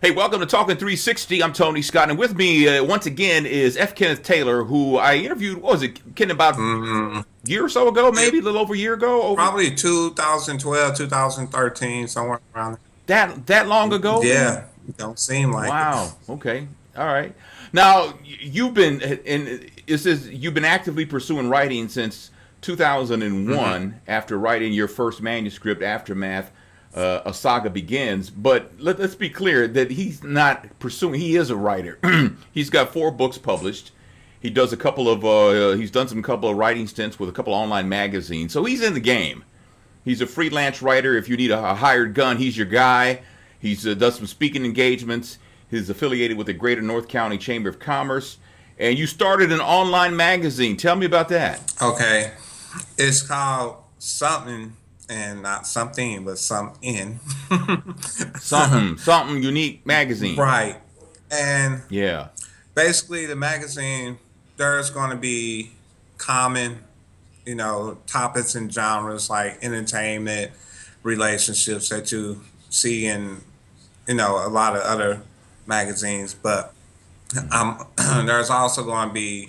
Hey, welcome to Talking 360. I'm Tony Scott, and with me once again is F. Kenneth Taylor, who I interviewed. What was it, Ken, about a Mm, year or so ago, it maybe a little over a year ago? Over probably 2012, 2013, somewhere around that long there. ago, man. Yeah, don't seem like it. Wow. Okay. All right. Now you've been and it says you've been actively pursuing writing since Hmm. 2001 after writing your first manuscript, Aftermath. A saga begins, but let's be clear that he's not pursuing. He is a writer. He's got 4 books published. He does a couple of. He's done some couple of writing stints with a couple of online magazines, so he's in the game. He's a freelance writer. If you need a hired gun, he's your guy. He's does some speaking engagements. He's affiliated with the Greater North County Chamber of Commerce. And you started an online magazine. Tell me about that. Okay, it's called something and not something, but something. Something unique magazine. Right. And Yeah. basically, the magazine, there's going to be common, topics and genres like entertainment, relationships that you see in, a lot of other magazines. But there's also going to be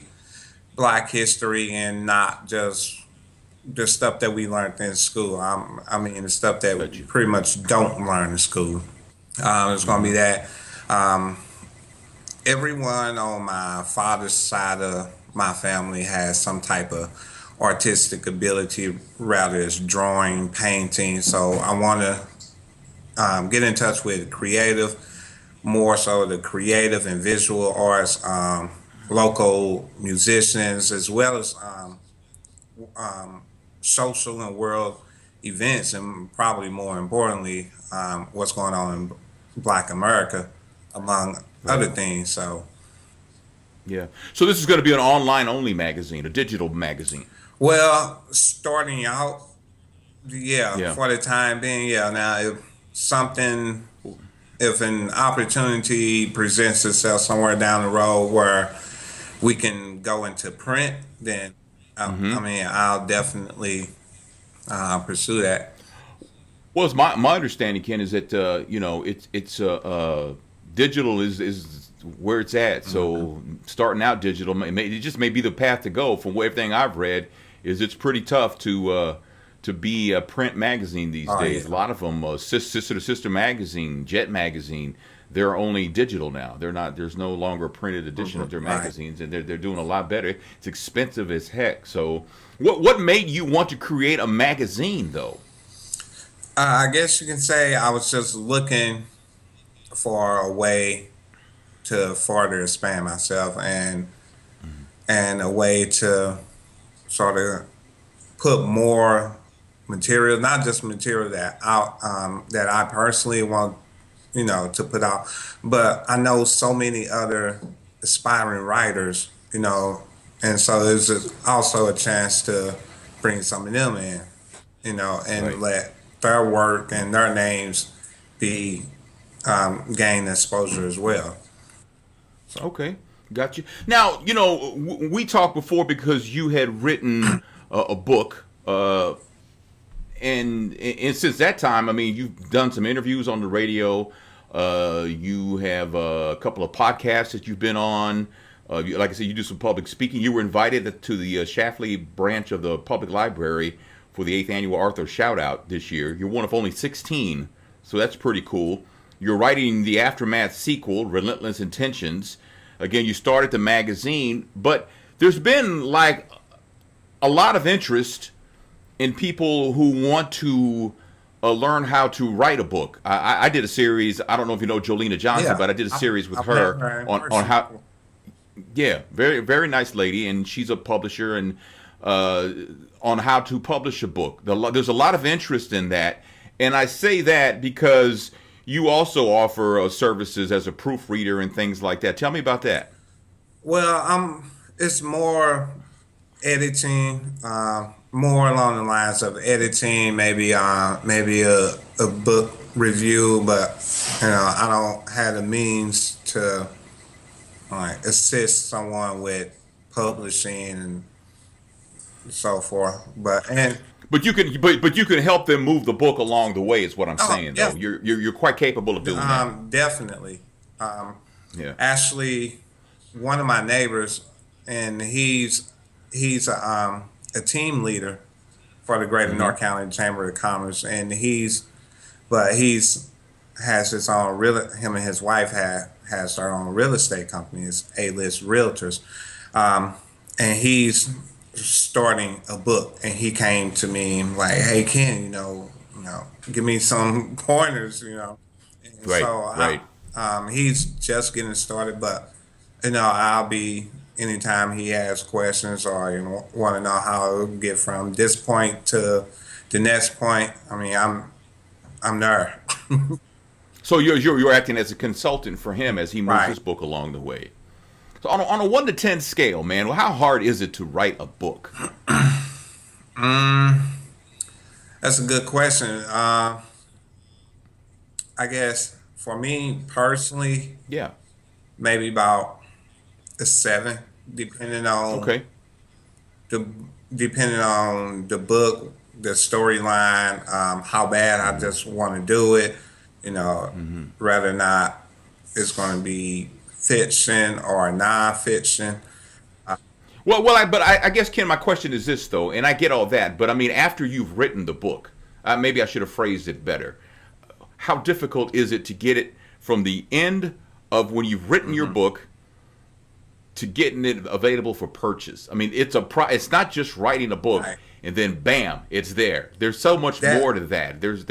Black history and not just the stuff that we learned in school. I mean, the stuff that Bet we you. pretty much don't learn in school. There's going to be that. Um, Everyone on my father's side of my family has some type of artistic ability, rather it's drawing, painting. So I want to get in touch with creative, more so the creative and visual arts, local musicians, as well as um, social and world events, and probably more importantly, what's going on in Black America, among other Right. things. So, Yeah. So this is going to be an online only magazine, a digital magazine. well, starting out, yeah, Yeah. for the time being, yeah. Now, if an opportunity presents itself somewhere down the road where we can go into print, then I Mm-hmm. mean, I'll definitely pursue that. Well, it's my understanding, Ken, is that digital is where it's at. Mhm. So starting out digital, it just may be the path to go. From everything I've read, is it's pretty tough to be a print magazine these Oh days. A yeah. lot of them, sister to sister magazine, Jet magazine, they're only digital now. They're not. There's no longer a printed edition of Mhm. their Right. magazines, and they're doing a lot better. It's expensive as heck. So, what made you want to create a magazine though? I guess you can say I was just looking for a way to further expand myself and a way to sort of put more material, not just material that I personally want, to put out, but I know so many other aspiring writers, and so there's also a chance to bring some of them in, and Right. let their work and their names be gain exposure as well. So. Okay, got you. Now, we talked before because you had written a book, and since that time, I mean, you've done some interviews on the radio. You have a couple of podcasts that you've been on. Like I said, you do some public speaking. You were invited to the Shafley branch of the public library for the 8th annual Arthur Shout Out this year. You're one of only 16, so that's pretty cool. You're writing the Aftermath sequel, Relentless Intentions. Again, you started the magazine, but there's been like a lot of interest in people who want to learn how to write a book. I did a series. I don't know if you know Jolena Johnson, Yeah, but I did a series with I've met her her in on person how. before. Yeah, very very nice lady, and she's a publisher and uh, on how to publish a book. There's a lot of interest in that, and I say that because you also offer services as a proofreader and things like that. Tell me about that. Well, it's more editing, more along the lines of editing, maybe a book review, but I don't have the means to like assist someone with publishing and so forth. But and but you can help them move the book along the way. Is what I'm Oh, saying, though. yeah, You're quite capable of doing that. definitely. Um, Yeah. Actually, one of my neighbors, and he's a team leader for the Greater Hmm. North County Chamber of Commerce, and he's has his own real. Him and his wife has their own real estate company. It's A-list Realtors, um, and he's starting a book. And he came to me like, "Hey, Ken, give me some pointers, And Right. so Right. he's just getting started, but I'll be anytime he has questions or want to know how to get from this point to the next point. I mean, I'm there. So you're acting as a consultant for him as he moves Right. his book along the way. So on a 1 to 10 scale, man, well, how hard is it to write a book? Mm, that's a good question. I guess for me personally, Yeah. maybe about a seven, depending on Okay. the depending on the book, the storyline, how bad I Hmm. just want to do it. You know, Hmm. Whether or not it's going to be fiction or non-fiction. Uh, But I guess, Ken, my question is this though, and I get all that, but I mean, after you've written the book, maybe I should have phrased it better. How difficult is it to get it from the end of when you've written your mhm. book to getting it available for purchase? I mean, it's not just writing a book Right. and then bam, it's there. There's so much more That to that. There's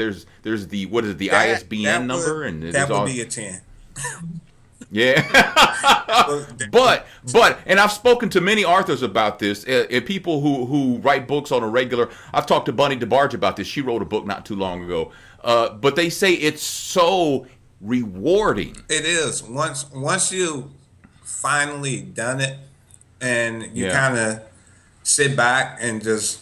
the what is it, the that ISBN that number, would and there's that would all. be a 10. Yeah. That would but and I've spoken to many authors about this, people who write books on a regular. I've talked to Bunny DeBarge about this. She wrote a book not too long ago. But they say it's so rewarding. It is. Once you finally done it and you Yeah. kind of sit back and just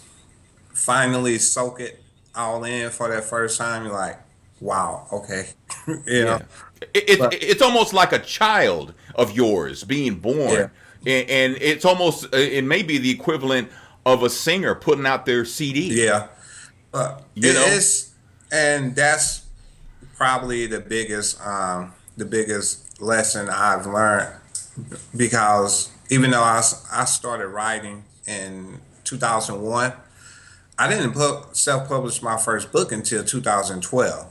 finally soak it all in for that first time, you're like, wow, okay. you know. Yeah. It's But it's almost like a child of yours being yeah, born, and it's almost it may be the equivalent of a singer putting out their CD. yeah. But You it know. is, and that's probably the biggest lesson I've learned, because even though I started writing in 2001, I didn't self-publish my first book until 2012.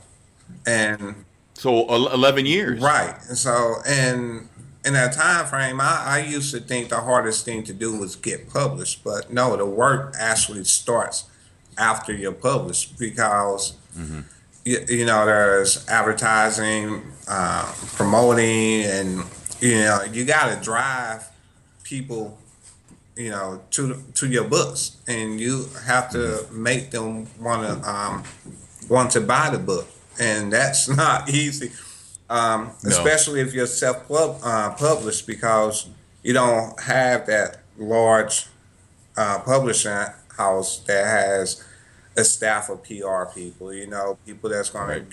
And So 11 years. right. And so, and in that time frame, I used to think the hardest thing to do was get published, but no, the work actually starts after you're published, because Hmm. there's advertising, promoting, and you got to drive people, to your books, and you have Hmm. to make them want to buy the book, and that's not easy, No. especially if you're published, because you don't have that large publishing house that has a staff of PR people, people that's going to Right.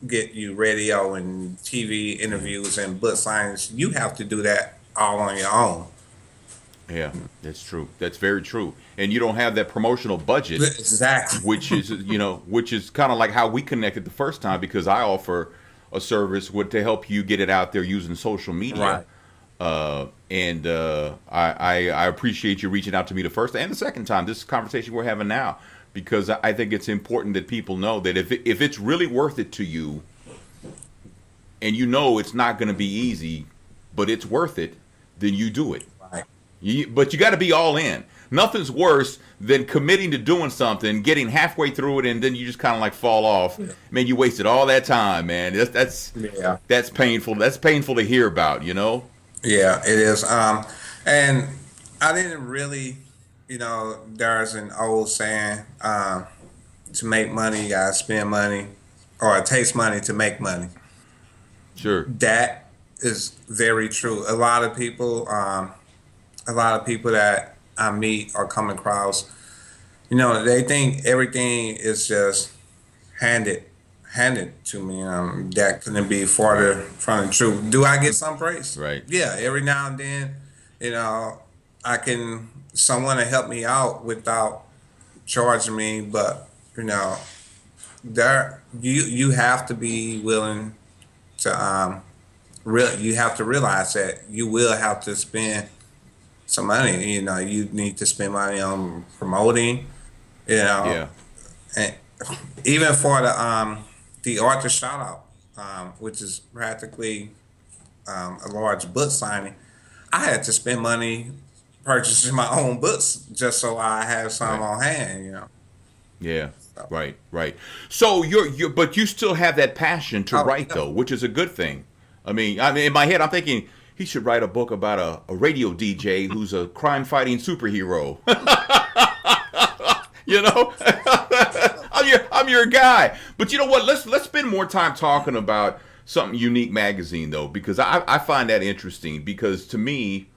get you radio and TV Yeah. interviews and book signings. You have to do that all on your own. Yeah. That's true. That's very true. And you don't have that promotional budget, Exactly. which is kind of like how we connected the first time, because I offer a service to help you get it out there using social media. Right. And I appreciate you reaching out to me the first and the second time. This conversation we're having now, because I think it's important that people know that if it's really worth it to you, and it's not going to be easy, but it's worth it, then you do it. Right. But you got to be all in. Nothing's worse than committing to doing something, getting halfway through it, and then you just kind of like fall off. Man, you wasted all that time, man. Yeah. That's painful. That's painful to hear about. Yeah, it is. And I didn't really, there's an old saying, to make money, you gotta spend money, or it takes money to make money. Sure. That is very true. A lot of people that I meet or come across, they think everything is just handed handed to me. That couldn't be farther Right. from the truth. Do I get some praise? Right. Yeah, every now and then, you know, I can someone to help me out without charging me, but you know, there you have to be willing to you have to realize that you will have to spend some money. You know, you need to spend money on promoting. You know, Yeah. and even for the Arthur shout out, which is practically a large book signing, I had to spend money purchasing my own books just so I have some Right. on hand. Yeah. So, Right. Right. So but you still have that passion to oh write yeah, though, which is a good thing. I mean, in my head, I'm thinking he should write a book about a radio DJ who's a crime fighting superhero. you know, I'm your guy. But you know what? Let's spend more time talking about something unique magazine though, because I find that interesting. Because to me,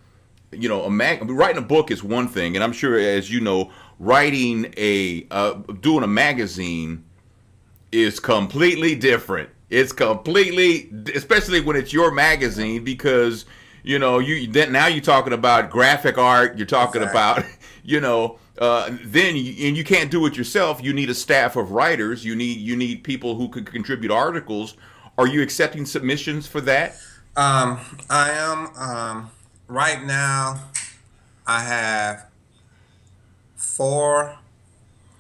writing a book is one thing, and I'm sure, as you know, writing doing a magazine is completely different. It's completely, especially when it's your magazine, because now you're talking about graphic art. You're talking exactly. about and you can't do it yourself. You need a staff of writers. You need people who could contribute articles. Are you accepting submissions for that? I am right now. I have four,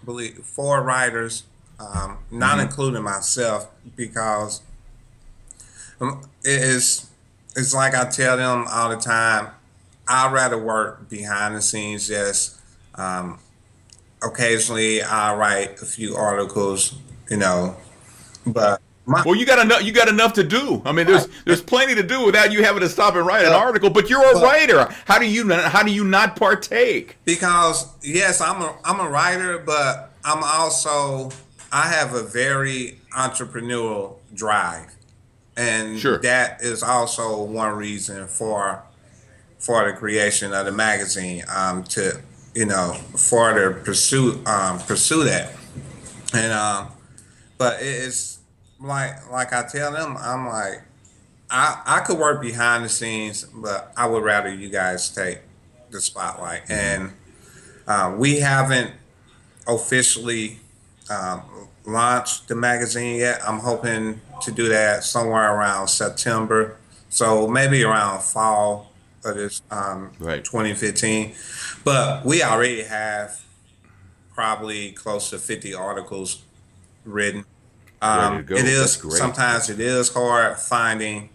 believe four writers, not Mm-hmm. including myself, because it is. It's like I tell them all the time. I'd rather work behind the scenes. Just um, occasionally, I write a few articles, you know. But my Well, you got enough to do. I mean, right, there's plenty to do without you having to stop and write an but, article. But you're a but writer. How do you not partake? because yes, I'm a writer, but I have a very entrepreneurial drive, and Sure. that is also one reason for the creation of the magazine. To further pursue that, and but it's like I tell them, I'm like I could work behind the scenes, but I would rather you guys take the spotlight. Mm-hmm. And we haven't officially launched the magazine yet. I'm hoping to do that somewhere around September, so maybe around fall of this Right. 2015. But we already have probably close to 50 articles written. Ready to It go. That's is great. sometimes it is hard finding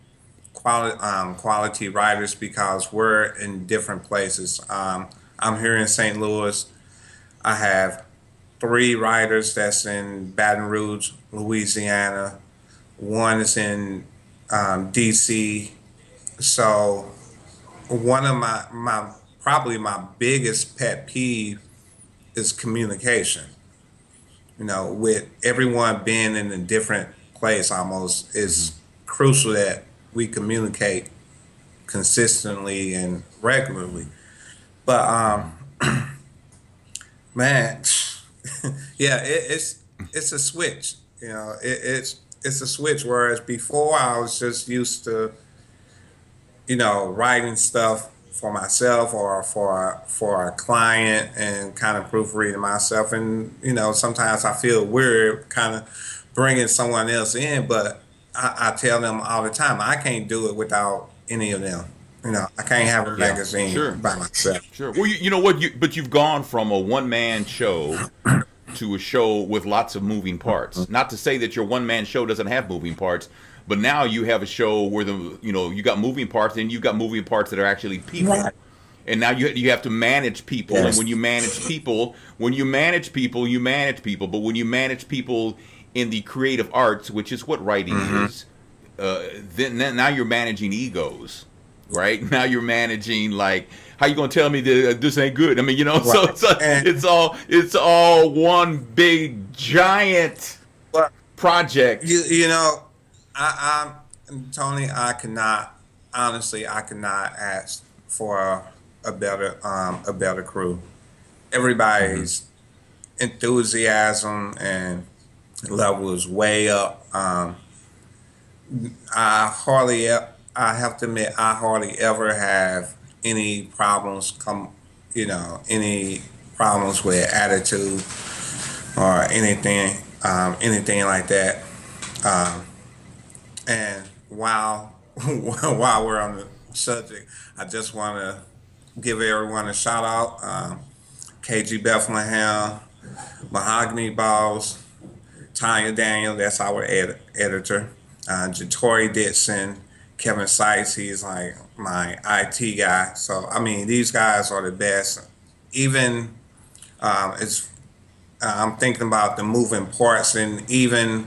quality writers because we're in different places. I'm here in St. Louis. I have three writers that's in Baton Rouge, Louisiana. One is in D.C. So one of my probably my biggest pet peeve is communication. With everyone being in a different place, almost Mm-hmm. it's crucial that we communicate consistently and regularly. But Mm-hmm. man, yeah, it's a switch. It's a switch. Whereas before, I was just used to writing stuff for myself or for a client and kind of proofreading myself. And sometimes I feel weird kind of bringing someone else in, but I tell them all the time I can't do it without any of them. I can't have a Yeah. magazine Sure. by myself. Sure. Well, you know what? But you've gone from a one man show to a show with lots of moving parts. Not to say that your one man show doesn't have moving parts, but now you have a show where you got moving parts, and you got moving parts that are actually Right. people. And now you have to manage people, and Yes. when you manage people, you manage people. But when you manage people in the creative arts, which is what writing Hmm. is, then now you're managing egos, right? Now you're managing, like, how you gonna tell me that this ain't good? I mean, so Right. it's And it's all one big giant but project. you know, I'm Tony. I cannot ask for a better crew. Hmm. Everybody's enthusiasm and level is way up. I have to admit, I hardly ever have any problems any problems with attitude. or anything like that. Um, and while while we're on the subject, I just want to give everyone a shout out. KG Bethlehem, Mahogany Balls, Tanya Daniel, that's our editor. Jatori Dixon, Kevin Sykes, he's like my IT guy. So I mean, these guys are the best. Even it's I'm thinking about the moving parts, and even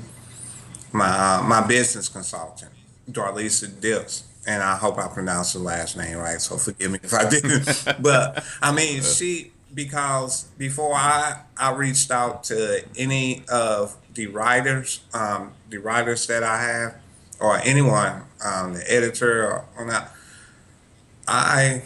my business consultant, Darlisa Dips, and I hope I pronounced her last name right, so forgive me if I didn't. But I mean, she because before I reached out to any of the writers that I have, or anyone, the editor or not, I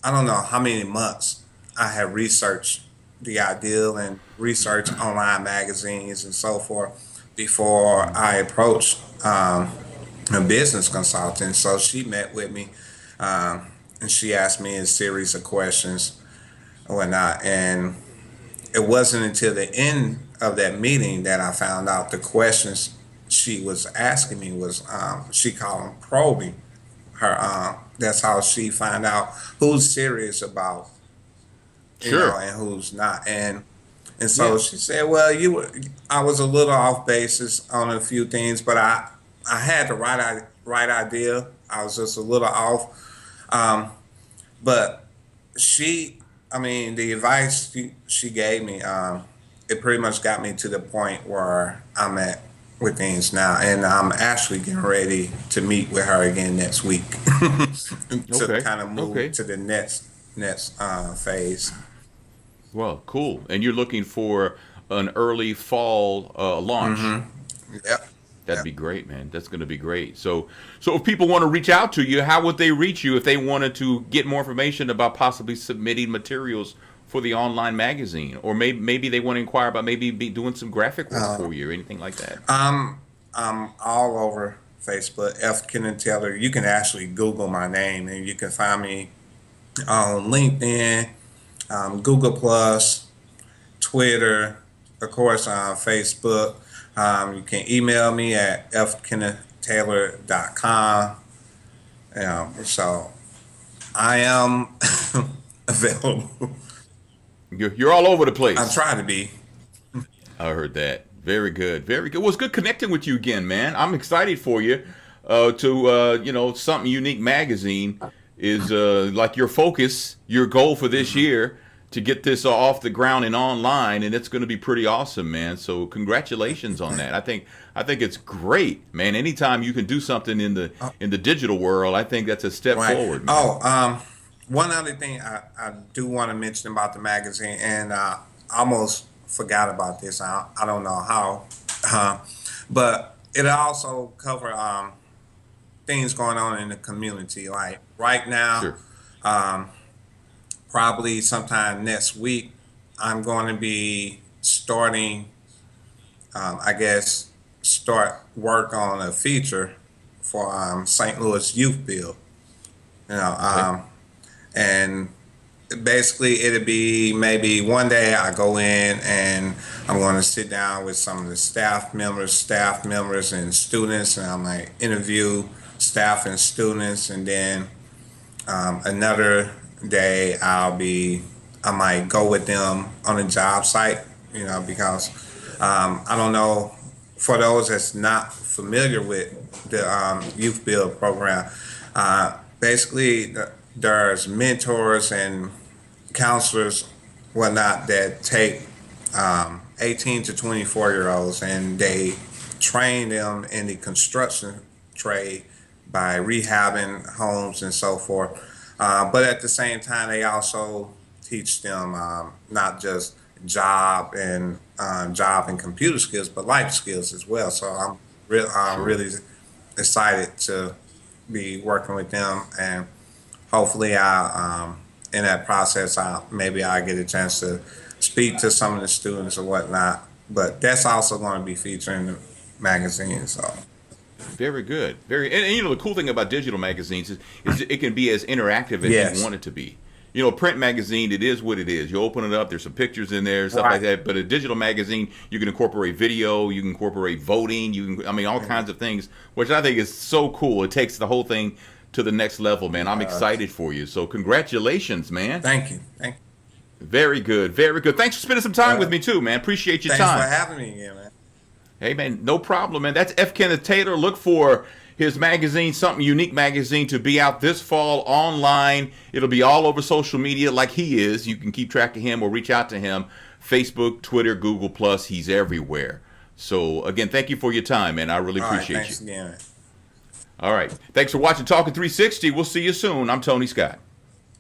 I don't know how many months I have researched the ideal and researched online magazines and so forth before I approached a business consultant. So she met with me, and she asked me a series of questions and whatnot. And it wasn't until the end of that meeting that I found out the questions she was asking me was she called them probing her. That's how she find out who's serious about Sure. and who's not. And so Yeah. she said, "Well, I was a little off basis on a few things, but I had the right idea. I was just a little off. But she, I mean, the advice she gave me, it pretty much got me to the point where I'm at with things now, and I'm actually getting ready to meet with her again next week to Okay. kind of move Okay. to the next phase." Well, cool. And you're looking for an early fall launch. Mm-hmm. Yep. That'd Yep. be great, man. That's going to be great. So if people want to reach out to you, how would they reach you if they wanted to get more information about possibly submitting materials for the online magazine, or maybe they want to inquire about maybe be doing some graphic work Uh, for you or anything like that? I'm all over Facebook. F. Kenneth Taylor. You can actually Google my name, and you can find me on LinkedIn, Google Plus, Twitter, of course, on Facebook. You can email me at fkennethtaylor.com. So I am available. You're all over the I'm place. trying to be. I heard that. Very good. Very good. Well, it's good connecting with you again, man. I'm excited for you. Something unique magazine is like your focus, your goal for this Mhm. year to get this off the ground and online, and it's going to be pretty awesome, man. So congratulations on that. I think it's great, man. Anytime you can do something in the Oh, in the digital world, I think that's a step right. forward, man. Oh, one other thing I do want to mention about the magazine, and I almost forgot about this. I don't know how, uh, but it also cover things going on in the community. Like right now, Sure. um, probably sometime next week, I'm going to be starting, I guess, start work on a feature for St. Louis Youth Bill. You know, Okay. and basically it'll be maybe one day I go in and I'm going to sit down with some of the staff members and students, and I might interview staff and students, and then another day I might go with them on a job site, because I don't know, for those that's not familiar with the youth build program, basically there's mentors and counselors, whatnot, that take 18 to 24 year olds and they train them in the construction trade by rehabbing homes and so forth. But at the same time, they also teach them not just job and computer skills, but life skills as well. So I'm Sure. really excited to be working with them, and hopefully in that process, maybe I get a chance to speak to some of the students or whatnot. But that's also going to be featured in the magazine. So Very good. And the cool thing about digital magazines is it can be as interactive as you yes. want it to be. You know, a print magazine, it is what it is. You open it up, there's some pictures in there, stuff like that. But a digital magazine, you can incorporate video, you can incorporate voting, all kinds of things, which I think is so cool. It takes the whole thing to the next level, man. I'm excited for you. So congratulations, man. Thank you. Thank you. Very good. Very good. Thanks for spending some time with me too, man. Appreciate your time. Thanks for having me again, man. Hey, man, no problem, man. That's F. Kenneth Taylor. Look for his magazine, Something Unique Magazine, to be out this fall online. It'll be all over social media like he is. You can keep track of him or reach out to him. Facebook, Twitter, Google+. He's everywhere. So, again, thank you for your time, man. I really appreciate you. Thanks again. All right. Thanks for watching Talking 360. We'll see you soon. I'm Tony Scott.